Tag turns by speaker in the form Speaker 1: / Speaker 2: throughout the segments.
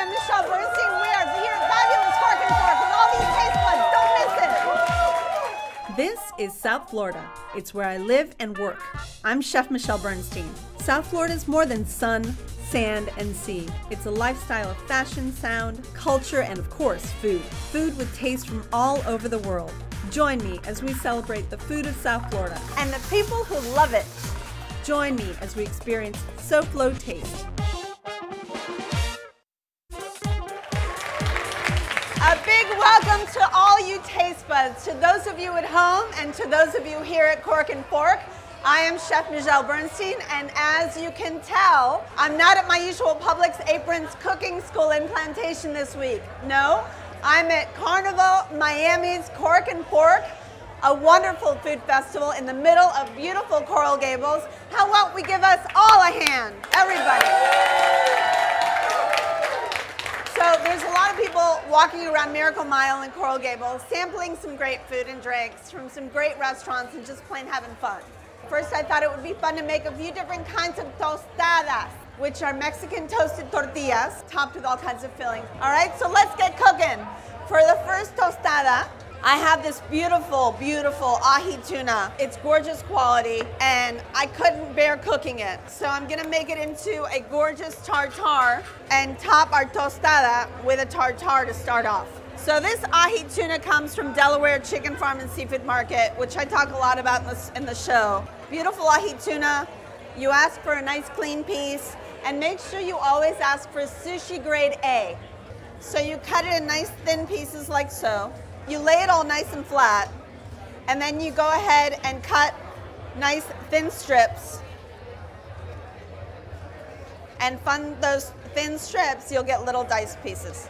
Speaker 1: I'm Michelle Bernstein. We are here at fabulous Cork and Fork with all these taste buds. Don't miss it.
Speaker 2: This is South Florida. It's where I live and work. I'm Chef Michelle Bernstein. South Florida is more than sun, sand, and sea. It's a lifestyle of fashion, sound, culture, and of course, food. Food with taste from all over the world. Join me as we celebrate the food of South Florida
Speaker 1: And the people who love it.
Speaker 2: Join me as we experience SoFlo Taste.
Speaker 1: A big welcome to all you taste buds, to those of you at home and to those of you here at Cork and Fork. I am Chef Michelle Bernstein, and as you can tell, I'm not at my usual Publix Aprons cooking school in Plantation this week. No, I'm at Carnival Miami's Cork and Fork, a wonderful food festival in the middle of beautiful Coral Gables. How about we give us all a hand, everybody? So there's a lot of people walking around Miracle Mile in Coral Gables, sampling some great food and drinks from some great restaurants and just plain having fun. First, I thought it would be fun to make a few different kinds of tostadas, which are Mexican toasted tortillas, topped with all kinds of fillings. All right, so let's get cooking. For the first tostada, I have this beautiful, beautiful ahi tuna. It's gorgeous quality, and I couldn't bear cooking it. So I'm gonna make it into a gorgeous tartare and top our tostada with a tartare to start off. So this ahi tuna comes from Delaware Chicken Farm and Seafood Market, which I talk a lot about in the show. Beautiful ahi tuna. You ask for a nice clean piece, and make sure you always ask for sushi grade A. So you cut it in nice thin pieces like so. You lay it all nice and flat, and then you go ahead and cut nice thin strips. And from those thin strips, you'll get little diced pieces.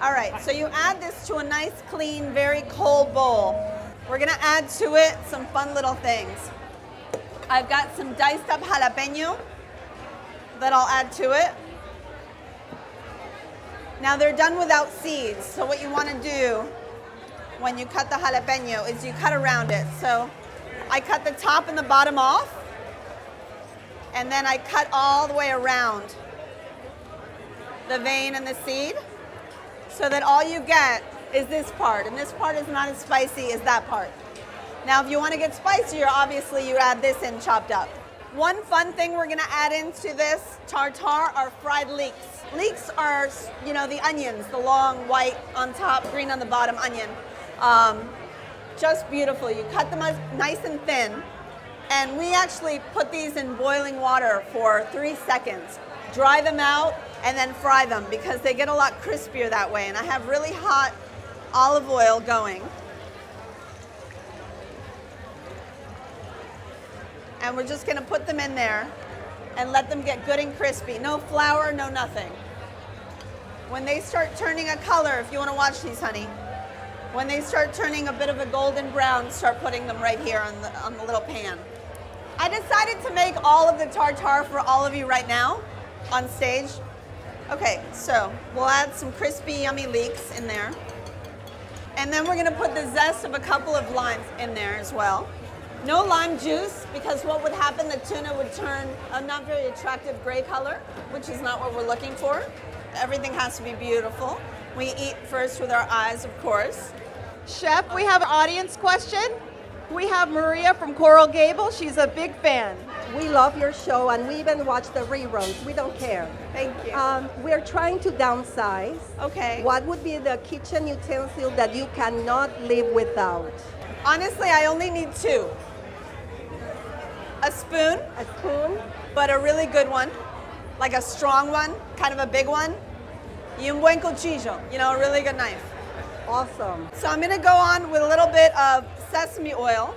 Speaker 1: All right, so you add this to a nice, clean, very cold bowl. We're gonna add to it some fun little things. I've got some diced up jalapeno that I'll add to it. Now they're done without seeds, so what you want to do when you cut the jalapeno is you cut around it. So I cut the top and the bottom off, and then I cut all the way around the vein and the seed, so that all you get is this part, and this part is not as spicy as that part. Now if you want to get spicier, obviously you add this in chopped up. One fun thing we're gonna add into this tartare are fried leeks. Leeks are, you know, the onions, the long white on top, green on the bottom onion. Just beautiful. You cut them nice and thin, and we actually put these in boiling water for 3 seconds. Dry them out and then fry them because they get a lot crispier that way. And I have really hot olive oil going. And we're just gonna put them in there and let them get good and crispy. No flour, no nothing. When they start turning a color, if you wanna watch these, honey, when they start turning a bit of a golden brown, start putting them right here on the little pan. I decided to make all of the tartare for all of you right now on stage. Okay, so we'll add some crispy, yummy leeks in there. And then we're gonna put the zest of a couple of limes in there as well. No lime juice, because what would happen, the tuna would turn a not very attractive gray color, which is not what we're looking for. Everything has to be beautiful. We eat first with our eyes, of course.
Speaker 3: Chef, we have an audience question. We have Maria from Coral Gables. She's a big fan.
Speaker 4: We love your show, and we even watch the reruns. We don't care.
Speaker 1: Thank you.
Speaker 4: We're trying to downsize.
Speaker 1: Okay.
Speaker 4: What would be the kitchen utensil that you cannot live without?
Speaker 1: Honestly, I only need 2. A spoon,
Speaker 4: A spoon,
Speaker 1: but a really good one, like a strong one, kind of a big one. Y un buen cuchillo, you know, a really good knife.
Speaker 4: awesome.
Speaker 1: So I'm gonna go on with a little bit of sesame oil.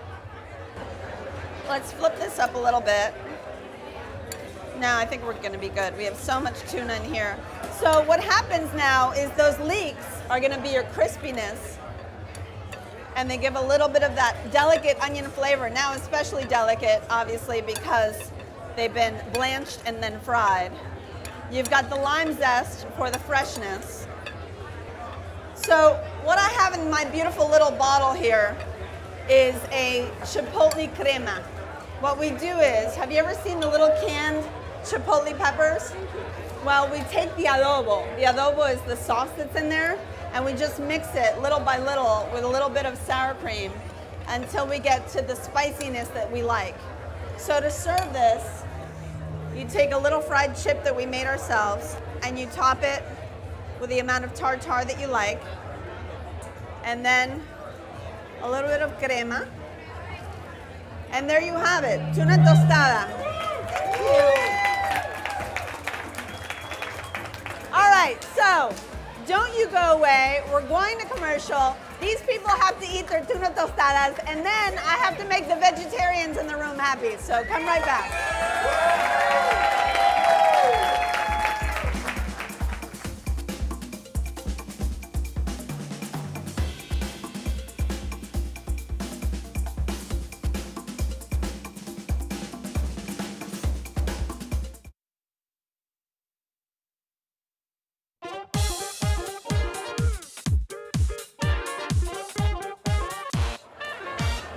Speaker 1: Let's flip this up a little bit. Now I think we're gonna be good. We have so much tuna in here. So what happens now is those leeks are gonna be your crispiness, and they give a little bit of that delicate onion flavor. Now especially delicate, obviously, because they've been blanched and then fried. You've got the lime zest for the freshness. So what I have in my beautiful little bottle here is a chipotle crema. What we do is, have you ever seen the little canned chipotle peppers? Well, we take the adobo. The adobo is the sauce that's in there, and we just mix it little by little with a little bit of sour cream until we get to the spiciness that we like. So to serve this, you take a little fried chip that we made ourselves, and you top it with the amount of tartar that you like, and then a little bit of crema. And there you have it, tuna tostada. All right, so don't you go away. We're going to commercial. These people have to eat their tuna tostadas, and then I have to make the vegetarians in the room happy. So come right back.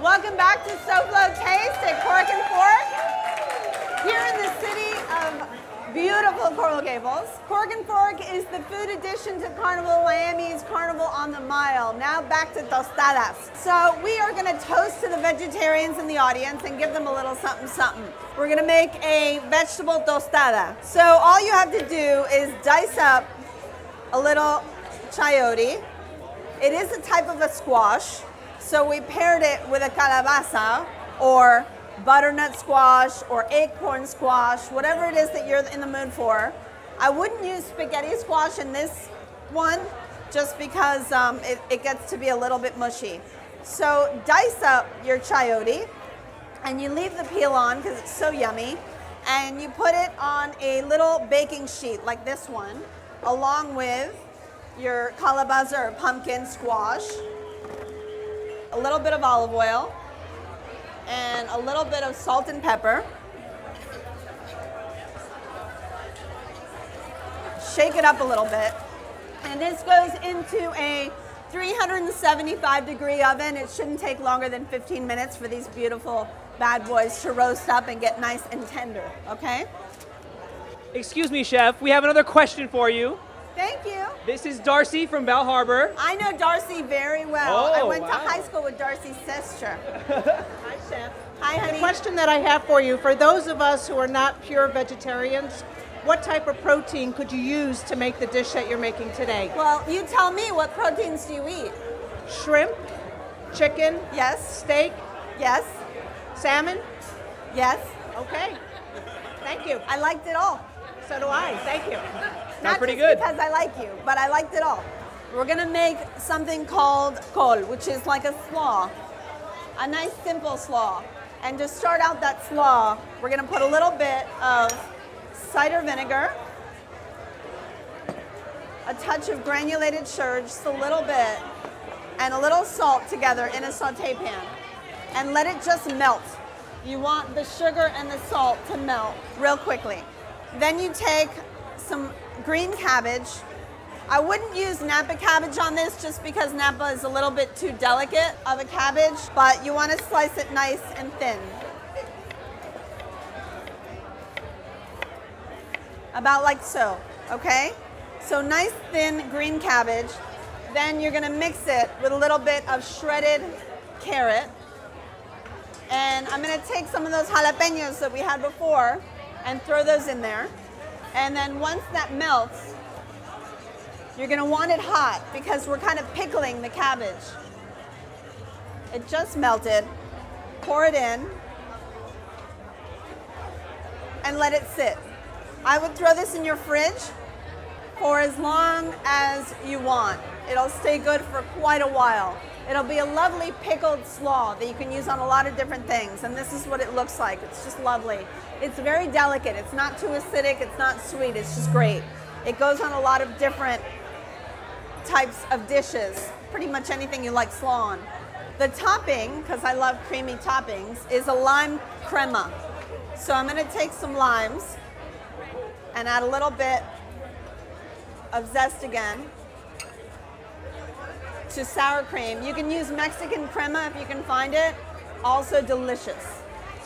Speaker 1: Welcome back to SoFlo Taste at Cork and Fork, here in the city of beautiful Coral Gables. Cork and Fork is the food addition to Carnival Miami's Carnival on the Mile. Now back to tostadas. So we are going to toast to the vegetarians in the audience and give them a little something something. We're going to make a vegetable tostada. So all you have to do is dice up a little chayote. It is a type of a squash. So we paired it with a calabaza or butternut squash or acorn squash, whatever it is that you're in the mood for. I wouldn't use spaghetti squash in this one just because it gets to be a little bit mushy. So dice up your chayote and you leave the peel on because it's so yummy, and you put it on a little baking sheet like this one along with your calabaza or pumpkin squash, a little bit of olive oil, and a little bit of salt and pepper. Shake it up a little bit. And this goes into a 375-degree oven. It shouldn't take longer than 15 minutes for these beautiful bad boys to roast up and get nice and tender, okay?
Speaker 5: Excuse me, Chef. We have another question for you.
Speaker 1: Thank you.
Speaker 5: This is Darcy from Bal Harbor.
Speaker 1: I know Darcy very well.
Speaker 5: Oh,
Speaker 1: I went to
Speaker 5: wow.
Speaker 1: high school with Darcy's sister.
Speaker 6: Hi, Chef.
Speaker 1: Hi, honey.
Speaker 6: The question that I have for you, for those of us who are not pure vegetarians, what type of protein could you use to make the dish that you're making today?
Speaker 1: Well, you tell me, what proteins do you eat?
Speaker 6: Shrimp, chicken,
Speaker 1: Yes,
Speaker 6: steak,
Speaker 1: yes,
Speaker 6: salmon?
Speaker 1: yes.
Speaker 6: Okay. Thank you.
Speaker 1: I liked it all.
Speaker 6: So do I. Thank you.
Speaker 1: Not
Speaker 5: pretty
Speaker 1: just
Speaker 5: good.
Speaker 1: because I like you, but I liked it all. We're gonna make something called col, which is like a slaw, a nice simple slaw. And to start out that slaw, we're gonna put a little bit of cider vinegar, a touch of granulated sugar, just a little bit, and a little salt together in a saute pan. And let it just melt. You want the sugar and the salt to melt real quickly. Then you take some green cabbage. I wouldn't use Napa cabbage on this just because Napa is a little bit too delicate of a cabbage, but you want to slice it nice and thin. About like so, okay? So nice thin green cabbage. Then you're gonna mix it with a little bit of shredded carrot. And I'm gonna take some of those jalapenos that we had before and throw those in there. And then once that melts, you're gonna want it hot because we're kind of pickling the cabbage. It just melted. Pour it in and let it sit. I would throw this in your fridge for as long as you want. It'll stay good for quite a while. It'll be a lovely pickled slaw that you can use on a lot of different things, and this is what it looks like. It's just lovely. It's very delicate. It's not too acidic. It's not sweet. It's just great. It goes on a lot of different types of dishes, pretty much anything you like slaw on. The topping, because I love creamy toppings, is a lime crema. So I'm going to take some limes and add a little bit of zest again to sour cream. You can use Mexican crema if you can find it. Also delicious.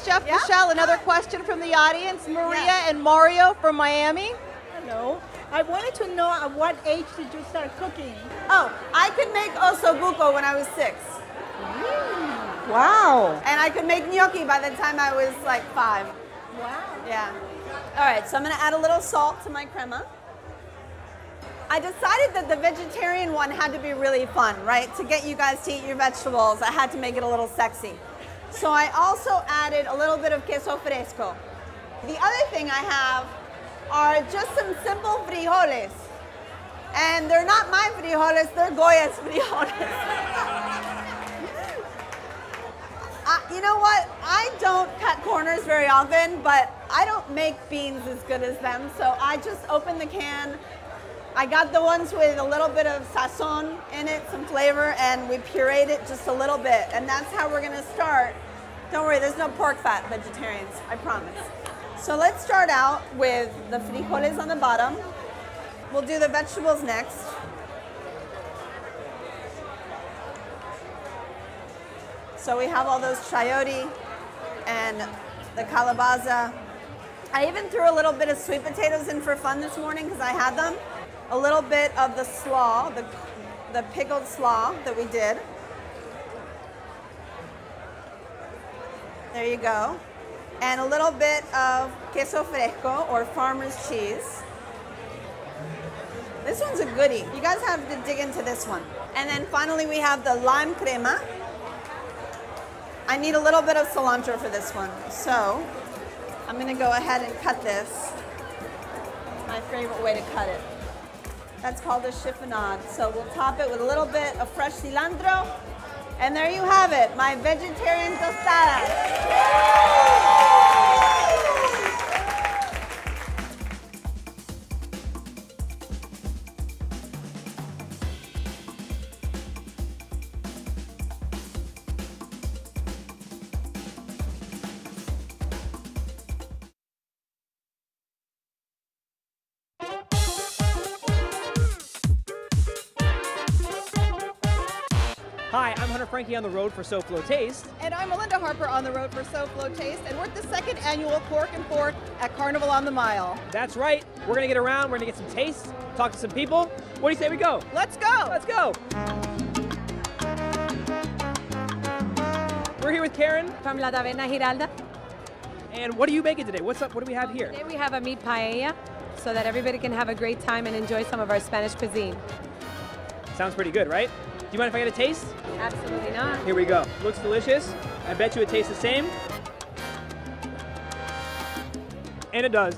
Speaker 3: Chef
Speaker 1: Yeah?
Speaker 3: Michelle, another question from the audience. Maria
Speaker 1: Yes.
Speaker 3: and Mario from Miami.
Speaker 7: Hello. I wanted to know at what age did you start cooking?
Speaker 1: Oh, I could make osobuco when I was 6.
Speaker 3: Wow.
Speaker 1: And I could make gnocchi by the time I was like 5.
Speaker 7: Wow.
Speaker 1: Yeah. All right, so I'm gonna add a little salt to my crema. I decided that the vegetarian one had to be really fun, right? To get you guys to eat your vegetables, I had to make it a little sexy. So I also added a little bit of queso fresco. The other thing I have are just some simple frijoles. And they're not my frijoles, they're Goya's frijoles. You know what? I don't cut corners very often, but I don't make beans as good as them. So I just opened the can. I got the ones with a little bit of sazon in it, some flavor, and we pureed it just a little bit. And that's how we're gonna start. Don't worry, there's no pork fat, vegetarians, I promise. So let's start out with the frijoles on the bottom. We'll do the vegetables next. So we have all those chayote and the calabaza. I even threw a little bit of sweet potatoes in for fun this morning because I had them. A little bit of the slaw, the pickled slaw that we did. There you go. And a little bit of queso fresco, or farmer's cheese. This one's a goodie. You guys have to dig into this one. And then finally we have the lime crema. I need a little bit of cilantro for this one. So I'm gonna go ahead and cut this. My favorite way to cut it. That's called a chiffonade. So we'll top it with a little bit of fresh cilantro. And there you have it, my vegetarian tostadas.
Speaker 5: Hi, I'm Hunter Frankie on the road for SoFlo Taste.
Speaker 3: And I'm Melinda Harper on the road for SoFlo Taste, and we're at the second annual Cork and Fork at Carnival on the Mile.
Speaker 5: That's right. We're gonna get around, we're gonna get some tastes, talk to some people. What do you say we go?
Speaker 3: Let's go.
Speaker 5: Let's go. We're here with Karen.
Speaker 8: From La Taverna Giralda.
Speaker 5: And what are you making today? What's up? What do we have here?
Speaker 8: Today we have a meat paella so that everybody can have a great time and enjoy some of our Spanish cuisine.
Speaker 5: Sounds pretty good, right? Do you mind if I get a taste?
Speaker 8: Absolutely not.
Speaker 5: Here we go. Looks delicious. I bet you it tastes the same. And it does.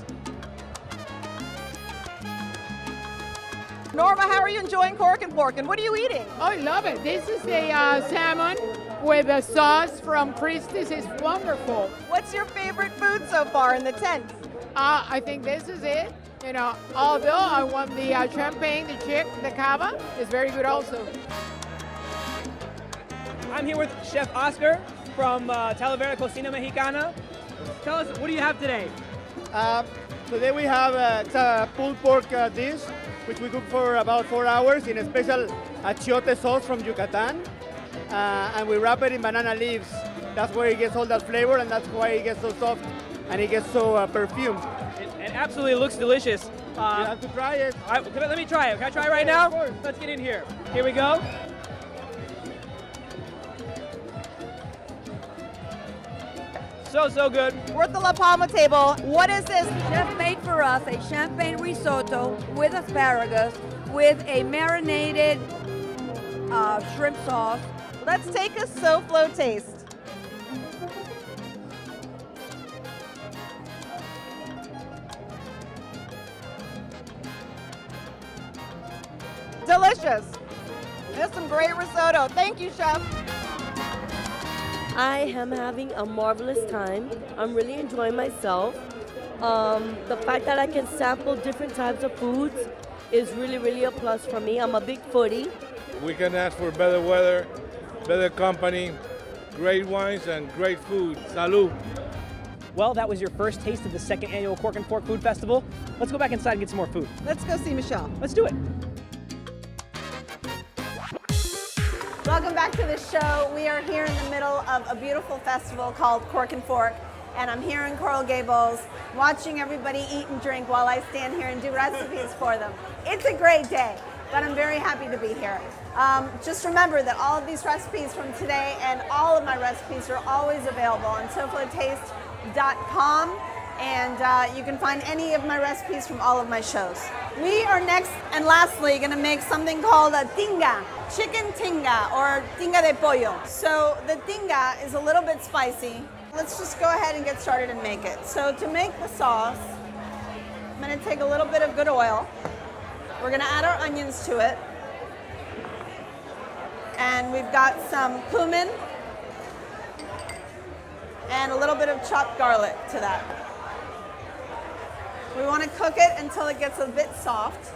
Speaker 3: Norma, how are you enjoying Cork and Fork, and what are you eating?
Speaker 9: I love it. This is a salmon with a sauce from Christie's. It's wonderful.
Speaker 3: What's your favorite food so far in the tent?
Speaker 9: I think this is it. You know, although I want the champagne, the chick, the cava is very good also.
Speaker 5: I'm here with Chef Oscar from Talavera Cocina Mexicana. Tell us, what do you have today?
Speaker 10: Today we have a pulled pork dish, which we cook for about 4 hours in a special achiote sauce from Yucatan. And we wrap it in banana leaves. That's where it gets all that flavor, and that's why it gets so soft and it gets so perfumed.
Speaker 5: It absolutely looks delicious.
Speaker 10: You have to try it.
Speaker 5: Let me try it. Can I try it right now? Let's get in here. Here we go. So good.
Speaker 3: We're at the La Palma table. What is this?
Speaker 11: Chef made for us a champagne risotto with asparagus with a marinated shrimp sauce.
Speaker 3: Let's take a SoFlo taste. Delicious. That's some great risotto. Thank you, Chef.
Speaker 12: I am having a marvelous time. I'm really enjoying myself. The fact that I can sample different types of foods is really, really a plus for me. I'm a big foodie.
Speaker 13: We can ask for better weather, better company, great wines, and great food. Salud.
Speaker 5: Well, that was your first taste of the second annual Cork and Fork Food Festival. Let's go back inside and get some more food.
Speaker 3: Let's go see Michelle.
Speaker 5: Let's do it.
Speaker 1: Welcome back to the show. We are here in the middle of a beautiful festival called Cork and Fork. and I'm here in Coral Gables watching everybody eat and drink while I stand here and do recipes for them. It's a great day, but I'm very happy to be here. Just remember that all of these recipes from today and all of my recipes are always available on SoFloTaste.com, and you can find any of my recipes from all of my shows. We are next and lastly going to make something called a tinga, chicken tinga or tinga de pollo. So the tinga is a little bit spicy. Let's just go ahead and get started and make it. So to make the sauce, I'm going to take a little bit of good oil. We're going to add our onions to it. And we've got some cumin and a little bit of chopped garlic to that. We want to cook it until it gets a bit soft.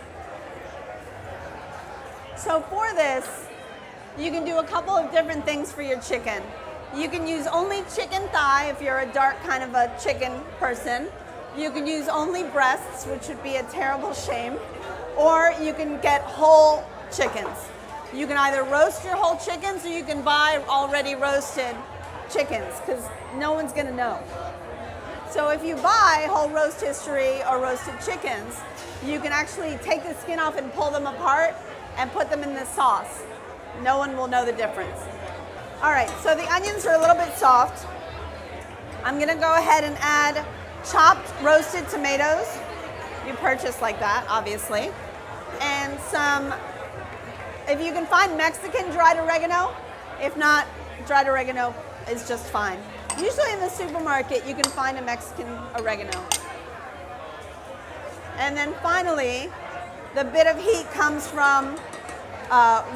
Speaker 1: So for this, you can do a couple of different things for your chicken. You can use only chicken thigh if you're a dark kind of a chicken person. You can use only breasts, which would be a terrible shame. Or you can get whole chickens. You can either roast your whole chickens or you can buy already roasted chickens, because no one's going to know. So if you buy whole roast history or roasted chickens, you can actually take the skin off and pull them apart and put them in the sauce. No one will know the difference. All right, so the onions are a little bit soft. I'm going to go ahead and add chopped roasted tomatoes. You purchase like that, obviously. And some, if you can find Mexican dried oregano, if not, dried oregano is just fine. Usually in the supermarket, you can find a Mexican oregano. And then finally, the bit of heat comes from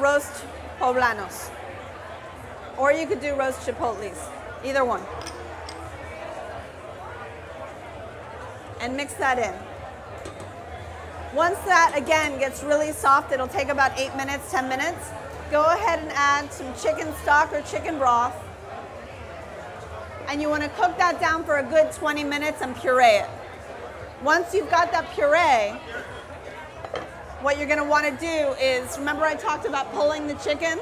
Speaker 1: roast poblanos. Or you could do roast chipotles, either one. And mix that in. Once that, again, gets really soft, it'll take about 8 minutes, 10 minutes. Go ahead and add some chicken stock or chicken broth. And you want to cook that down for a good 20 minutes and puree it. Once you've got that puree, what you're going to want to do is, remember I talked about pulling the chicken?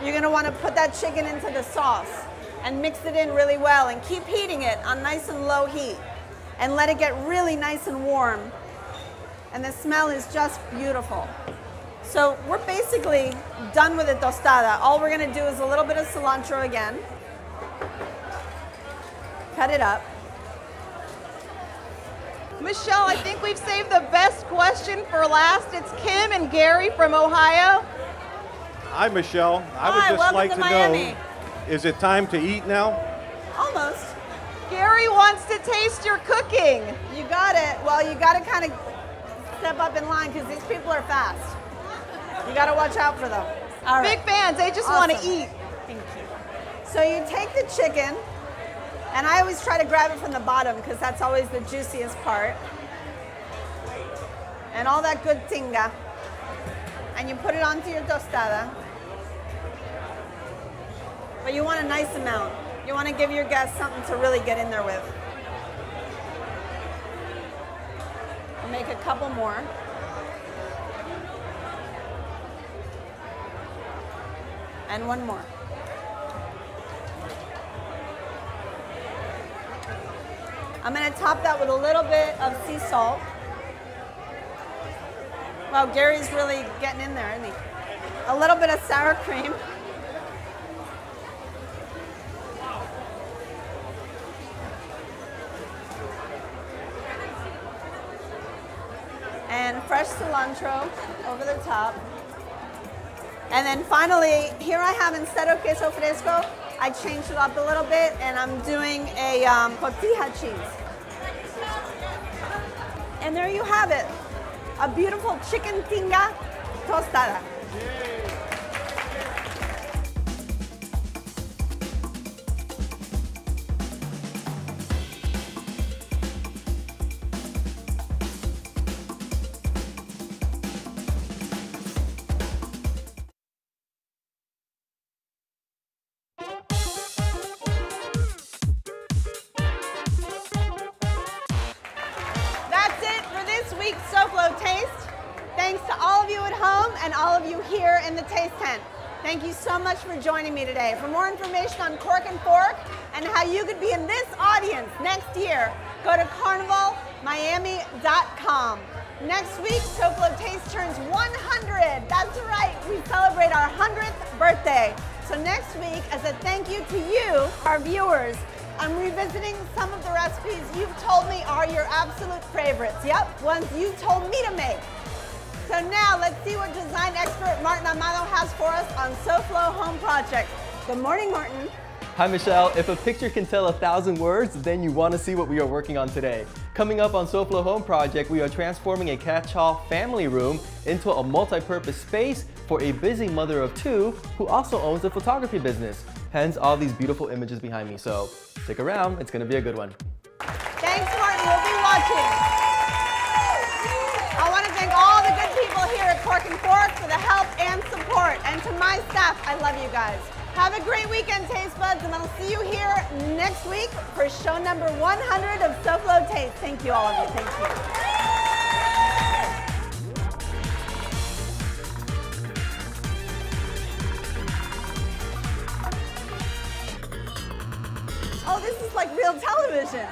Speaker 1: You're going to want to put that chicken into the sauce and mix it in really well and keep heating it on nice and low heat and let it get really nice and warm. And the smell is just beautiful. So we're basically done with the tostada. All we're going to do is a little bit of cilantro again. Cut it up.
Speaker 3: Michelle, I think we've saved the best question for last. It's Kim and Gary from Ohio.
Speaker 14: Hi, Michelle. I would just like to know, is it time to eat now?
Speaker 1: Almost.
Speaker 3: Gary wants to taste your cooking.
Speaker 1: You got it. Well, you got to kind of step up in line because these people are fast. You got to watch out for them. All right.
Speaker 3: Big fans. They just want to eat.
Speaker 1: Thank you. So you take the chicken, and I always try to grab it from the bottom because that's always the juiciest part. And all that good tinga. And you put it onto your tostada. But you want a nice amount. You want to give your guests something to really get in there with. I'll make a couple more. And one more. I'm going to top that with a little bit of sea salt. Wow, Gary's really getting in there, isn't he? A little bit of sour cream. And fresh cilantro over the top. And then finally, here I have, instead of queso fresco, I changed it up a little bit and I'm doing a cotija cheese. And there you have it. A beautiful chicken tinga tostada. That's it for this week's SoFlo Taste. Thanks to all of you at home and all of you here in the Taste Tent. Thank you so much for joining me today. For more information on Cork and Fork and how you could be in this audience next year, go to carnivalmiami.com. Next week, SoFlo Taste turns 100. That's right, we celebrate our 100th birthday. So next week, as a thank you to you, our viewers, I'm revisiting some of the recipes you've told me are your absolute favorites. Yep, ones you told me to make. So now let's see what design expert Martin Amado has for us on SoFlo Home Project. Good morning, Martin.
Speaker 15: Hi Michelle, if a picture can tell 1,000 words, then you want to see what we are working on today. Coming up on SoFlo Home Project, we are transforming a catch-all family room into a multi-purpose space for a busy mother of 2 who also owns a photography business. Hence all these beautiful images behind me, so stick around, it's going to be a good one.
Speaker 1: Thanks, Martin, we'll be watching. I want to thank all the good people here at Cork and Fork for the help and support. And to my staff, I love you guys. Have a great weekend, Taste Buds, and I'll see you here next week for show number 100 of SoFlo Taste. Thank you, all of you. Thank you. Oh, this is like real television.